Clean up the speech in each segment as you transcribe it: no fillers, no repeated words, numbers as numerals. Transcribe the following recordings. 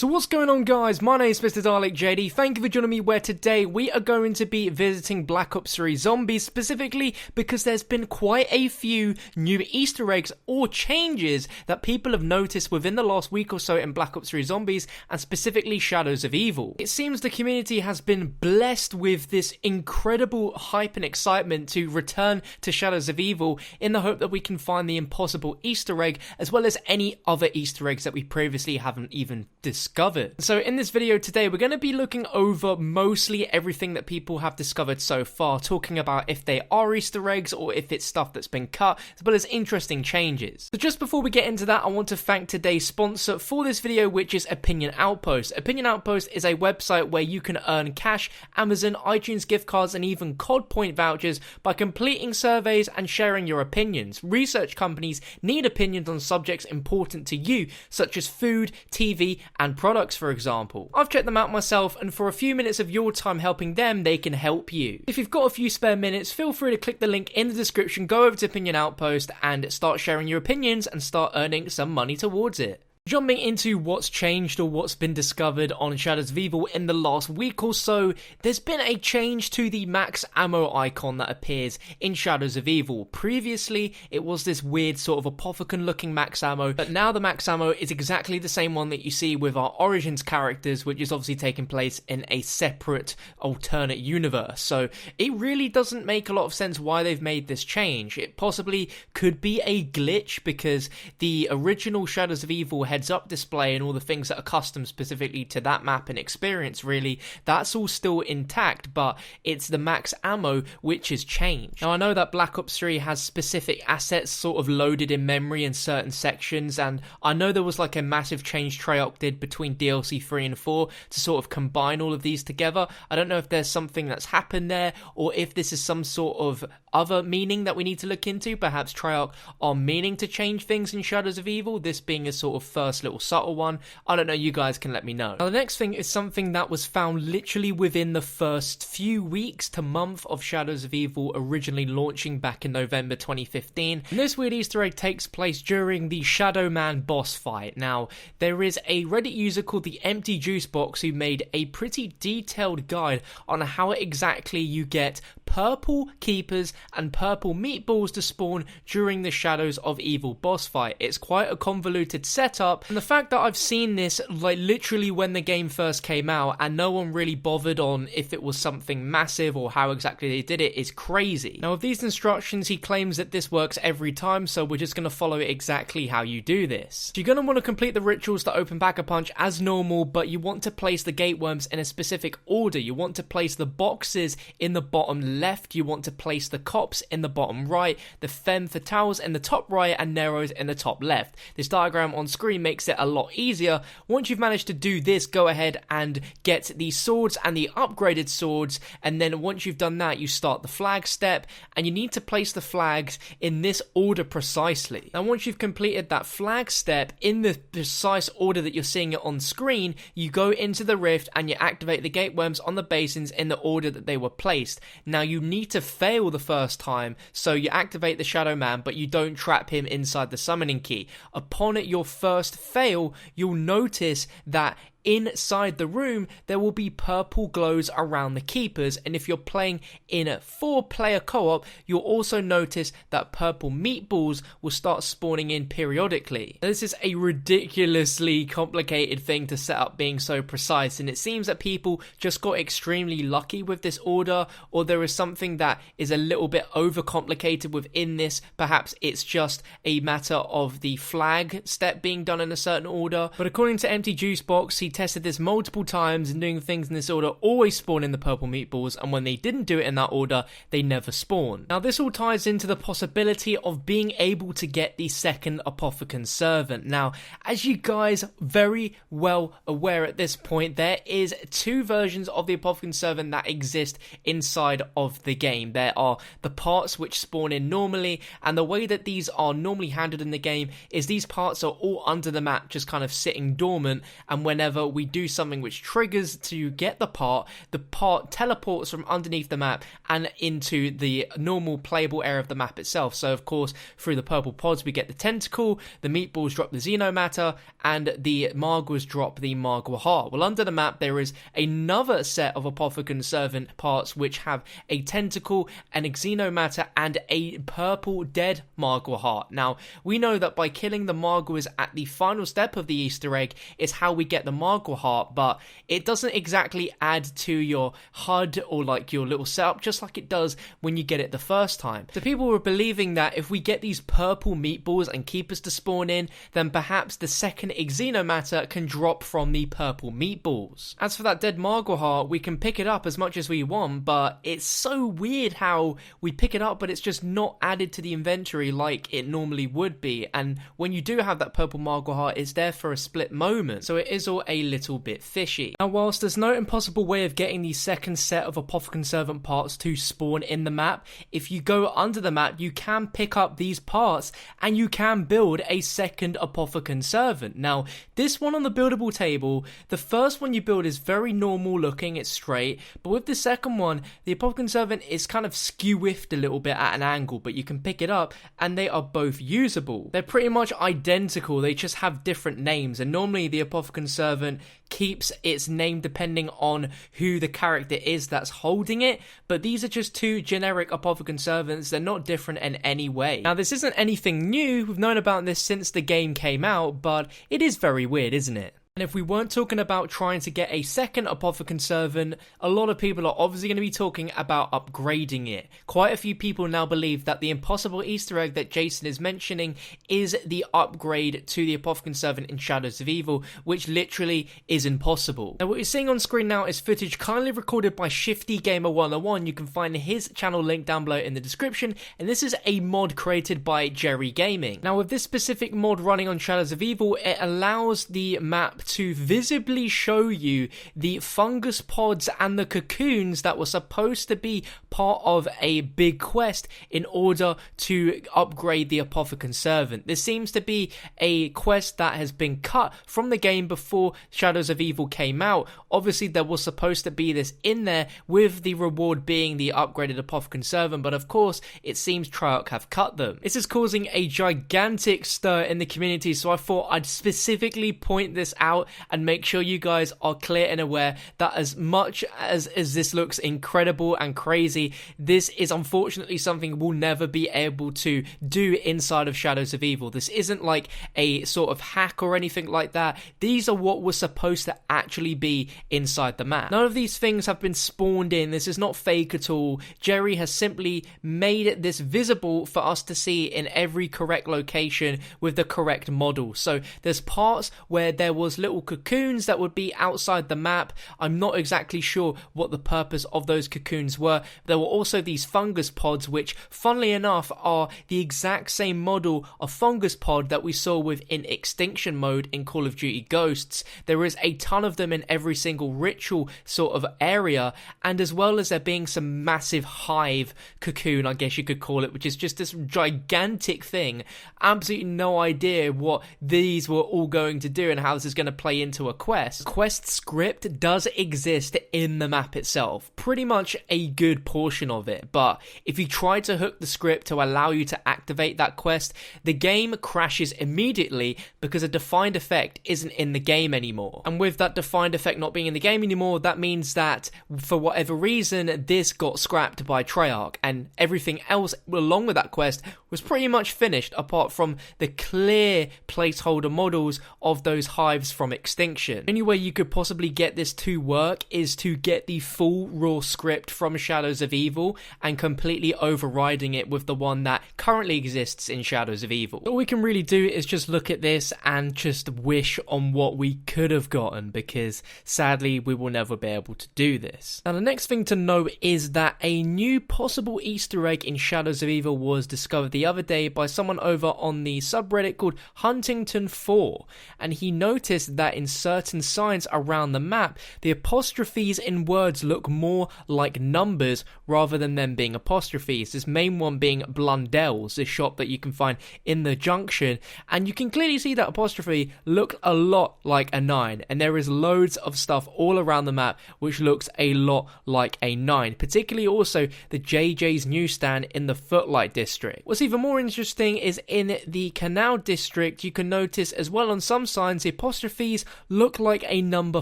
So what's going on, guys? My name is Mr. Dalek JD. Thank you for joining me, where today we are going to be visiting Black Ops 3 Zombies, specifically because there's been quite a few new Easter eggs or changes that people have noticed within the last week or so in Black Ops 3 Zombies, and specifically Shadows of Evil. It seems the community has been blessed with this incredible hype and excitement to return to Shadows of Evil in the hope that we can find the impossible Easter egg, as well as any other Easter eggs that we previously haven't even discovered. So in this video today, we're going to be looking over mostly everything that people have discovered so far, talking about if they are Easter eggs or if it's stuff that's been cut, as well as interesting changes. So just before we get into that, I want to thank today's sponsor for this video, which is Opinion Outpost. Opinion Outpost is a website where you can earn cash, Amazon, iTunes gift cards, and even COD point vouchers by completing surveys and sharing your opinions. Research companies need opinions on subjects important to you, such as food, TV, and products, for example. I've checked them out myself, and for a few minutes of your time helping them, they can help you. If you've got a few spare minutes, feel free to click the link in the description, go over to Opinion Outpost, and start sharing your opinions and start earning some money towards it. Jumping into what's changed or what's been discovered on Shadows of Evil in the last week or so, there's been a change to the max ammo icon that appears in Shadows of Evil. Previously, it was this weird sort of Apothicon looking max ammo, but now the max ammo is exactly the same one that you see with our Origins characters, which is obviously taking place in a separate alternate universe. So it really doesn't make a lot of sense why they've made this change. It possibly could be a glitch because the original Shadows of Evil heads-up display and all the things that are custom specifically to that map and experience, really, that's all still intact, but it's the max ammo which has changed. Now, I know that Black Ops 3 has specific assets sort of loaded in memory in certain sections, and I know there was like a massive change Treyarch did between DLC 3 and 4 to sort of combine all of these together. I don't know if there's something that's happened there, or if this is some sort of other meaning that we need to look into. Perhaps Treyarch are meaning to change things in Shadows of Evil, this being a sort of first little subtle one. I don't know, you guys can let me know. Now, the next thing is something that was found literally within the first few weeks to month of Shadows of Evil originally launching back in November 2015. And this weird Easter egg takes place during the Shadow Man boss fight. Now, there is a Reddit user called the Empty Juice Box who made a pretty detailed guide on how exactly you get purple keepers and purple meatballs to spawn during the Shadows of Evil boss fight. It's quite a convoluted setup, and the fact that I've seen this like literally when the game first came out and no one really bothered on if it was something massive or how exactly they did it is crazy. Now, with these instructions, he claims that this works every time, so we're just going to follow exactly how you do this. So you're going to want to complete the rituals that open Pack-a-Punch as normal, but you want to place the gateworms in a specific order. You want to place the boxes in the bottom left, you want to place the cops in the bottom right, the femme fatales in the top right, and Neros in the top left. This diagram on screen makes it a lot easier. Once you've managed to do this, go ahead and get the swords and the upgraded swords, and then once you've done that, you start the flag step, and you need to place the flags in this order precisely. Now, once you've completed that flag step in the precise order that you're seeing it on screen, you go into the rift and you activate the gateworms on the basins in the order that they were placed. Now, you need to fail the first time, so you activate the Shadow Man, but you don't trap him inside the summoning key. Upon your first fail, you'll notice that inside the room there will be purple glows around the keepers, and if you're playing in a 4-player co-op, you'll also notice that purple meatballs will start spawning in periodically. Now, this is a ridiculously complicated thing to set up being so precise, and it seems that people just got extremely lucky with this order, or there is something that is a little bit overcomplicated within this. Perhaps it's just a matter of the flag step being done in a certain order, but according to Empty Juice Box, he tested this multiple times, and doing things in this order always spawn in the purple meatballs, and when they didn't do it in that order, they never spawn. Now, this all ties into the possibility of being able to get the second Apothic Servant. Now, as you guys very well aware at this point, there is 2 versions of the Apothic Servant that exist inside of the game. There are the parts which spawn in normally, and the way that these are normally handled in the game is these parts are all under the map, just kind of sitting dormant, and whenever whenever we do something which triggers to get the part teleports from underneath the map and into the normal playable area of the map itself. So of course, through the purple pods we get the tentacle, the meatballs drop the xenomatter, and the margwas drop the margwa heart. Well, under the map there is another set of Apothicon Servant parts which have a tentacle, an xenomatter, and a purple dead margwa heart. Now, we know that by killing the margwas at the final step of the Easter egg is how we get the margwa heart, but it doesn't exactly add to your HUD or like your little setup just like it does when you get it the first time. So people were believing that if we get these purple meatballs and keep us to spawn in, then perhaps the second xenomatter can drop from the purple meatballs. As for that dead margwa heart, we can pick it up as much as we want, but it's so weird how we pick it up but it's just not added to the inventory like it normally would be, and when you do have that purple margwa heart, it's there for a split moment, so it is all a little bit fishy. Now, whilst there's no impossible way of getting the second set of Apothicon Servant parts to spawn in the map, if you go under the map you can pick up these parts and you can build a second Apothicon Servant. Now, this one on the buildable table, the first one you build is very normal looking, it's straight, but with the second one, the Apothicon Servant is kind of skew-whiffed a little bit at an angle, but you can pick it up and they are both usable. They're pretty much identical, they just have different names, and normally the Apothicon Servant keeps its name depending on who the character is that's holding it, but these are just two generic Apothicon Servants, they're not different in any way. Now, this isn't anything new, we've known about this since the game came out, but it is very weird, isn't it? And if we weren't talking about trying to get a second Apothicon Servant, a lot of people are obviously going to be talking about upgrading it. Quite a few people now believe that the impossible Easter egg that Jason is mentioning is the upgrade to the Apothicon Servant in Shadows of Evil, which literally is impossible. Now, what you're seeing on screen now is footage kindly recorded by Shifty Gamer 101. You can find his channel link down below in the description, and this is a mod created by Jerry Gaming. Now, with this specific mod running on Shadows of Evil, it allows the map to visibly show you the fungus pods and the cocoons that were supposed to be part of a big quest in order to upgrade the Apothicon Servant. This seems to be a quest that has been cut from the game before Shadows of Evil came out. Obviously, there was supposed to be this in there with the reward being the upgraded Apothicon Servant, but of course, it seems Treyarch have cut them. This is causing a gigantic stir in the community, so I thought I'd specifically point this out and make sure you guys are clear and aware that as much as this looks incredible and crazy, this is unfortunately something we'll never be able to do inside of Shadows of Evil. This isn't like a sort of hack or anything like that. These are what was supposed to actually be inside the map. None of these things have been spawned in. This is not fake at all. Jerry has simply made this visible for us to see in every correct location with the correct model. So there's parts where there was little cocoons that would be outside the map. I'm not exactly sure what the purpose of those cocoons were. There were also these fungus pods, which funnily enough are the exact same model of fungus pod that we saw within Extinction mode in Call of Duty Ghosts. There is a ton of them in every single ritual sort of area, and as well as there being some massive hive cocoon, I guess you could call it, which is just this gigantic thing. Absolutely no idea what these were all going to do and how this is going to play into a quest. The quest script does exist in the map itself, pretty much a good portion of it, but if you try to hook the script to allow you to activate that quest, the game crashes immediately because a defined effect isn't in the game anymore. And with that defined effect not being in the game anymore, that means that for whatever reason this got scrapped by Treyarch, and everything else along with that quest was pretty much finished apart from the clear placeholder models of those hives from Extinction. The only way you could possibly get this to work is to get the full raw script from Shadows of Evil and completely overriding it with the one that currently exists in Shadows of Evil. All we can really do is just look at this and just wish on what we could have gotten, because sadly we will never be able to do this. Now, the next thing to know is that a new possible Easter egg in Shadows of Evil was discovered the other day by someone over on the subreddit called Huntington4, and he noticed noticed that in certain signs around the map, the apostrophes in words look more like numbers rather than them being apostrophes. This main one being Blundell's, this shop that you can find in the junction, and you can clearly see that apostrophe looked a lot like a 9, and there is loads of stuff all around the map which looks a lot like a 9, particularly also the JJ's newsstand in the Footlight district. What's even more interesting is in the Canal district, you can notice as well on some signs the apostrophes look like a number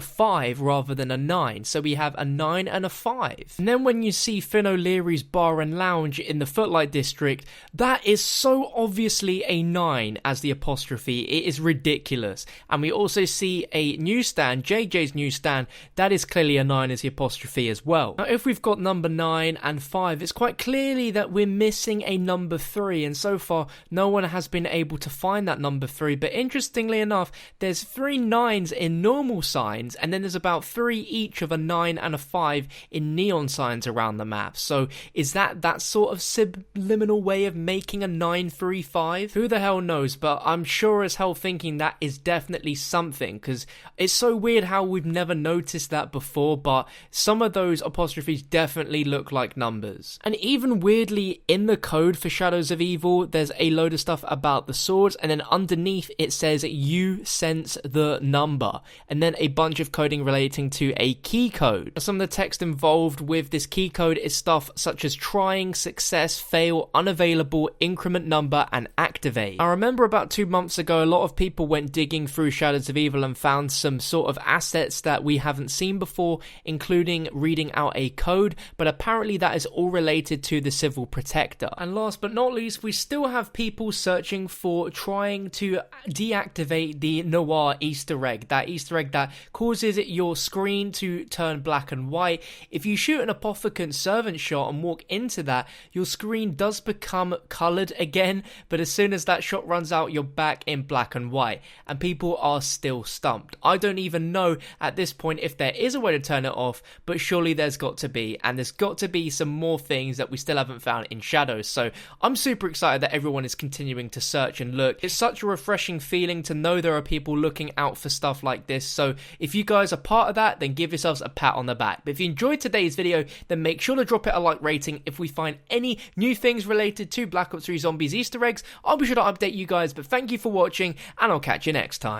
5 rather than a 9, so we have a 9 and a 5. And then when you see Finn O'Leary's bar and lounge in the Footlight district, that is so obviously a 9 as the apostrophe, it is ridiculous. And we also see a newsstand, JJ's newsstand, that is clearly a 9 as the apostrophe as well. Now if we've got number 9 and 5, it's quite clearly that we're missing a number 3, and so far no one has been able to find that number 3, but interestingly enough, there's 3 9s in normal signs, and then there's about 3 each of a 9 and a 5 in neon signs around the map. So is that sort of subliminal way of making a 935? Who the hell knows, but I'm sure as hell thinking that is definitely something, because it's so weird how we've never noticed that before, but some of those apostrophes definitely look like numbers. And even weirdly, in the code for Shadows of Evil, there's a load of stuff about the swords, and then underneath it says you sense the number, and then a bunch of coding relating to a key code. Some of the text involved with this key code is stuff such as trying, success, fail, unavailable, increment number, and activate. I remember about 2 months ago, a lot of people went digging through Shadows of Evil and found some sort of assets that we haven't seen before, including reading out a code, but apparently that is all related to the Civil Protector. And last but not least, we still have people searching for trying to deactivate the Noir Easter egg, that Easter egg that causes your screen to turn black and white. If you shoot an Apothic Servant shot and walk into that, your screen does become coloured again, but as soon as that shot runs out, you're back in black and white, and people are still stumped. I don't even know at this point if there is a way to turn it off, but surely there's got to be, and there's got to be some more things that we still haven't found in Shadows. So I'm super excited that everyone is continuing to search and look. It's such a refreshing feeling to know there are people looking out for stuff like this, so if you guys are part of that, then give yourselves a pat on the back. But if you enjoyed today's video, then make sure to drop it a like rating. If we find any new things related to Black Ops 3 Zombies Easter eggs, I'll be sure to update you guys. But thank you for watching, and I'll catch you next time.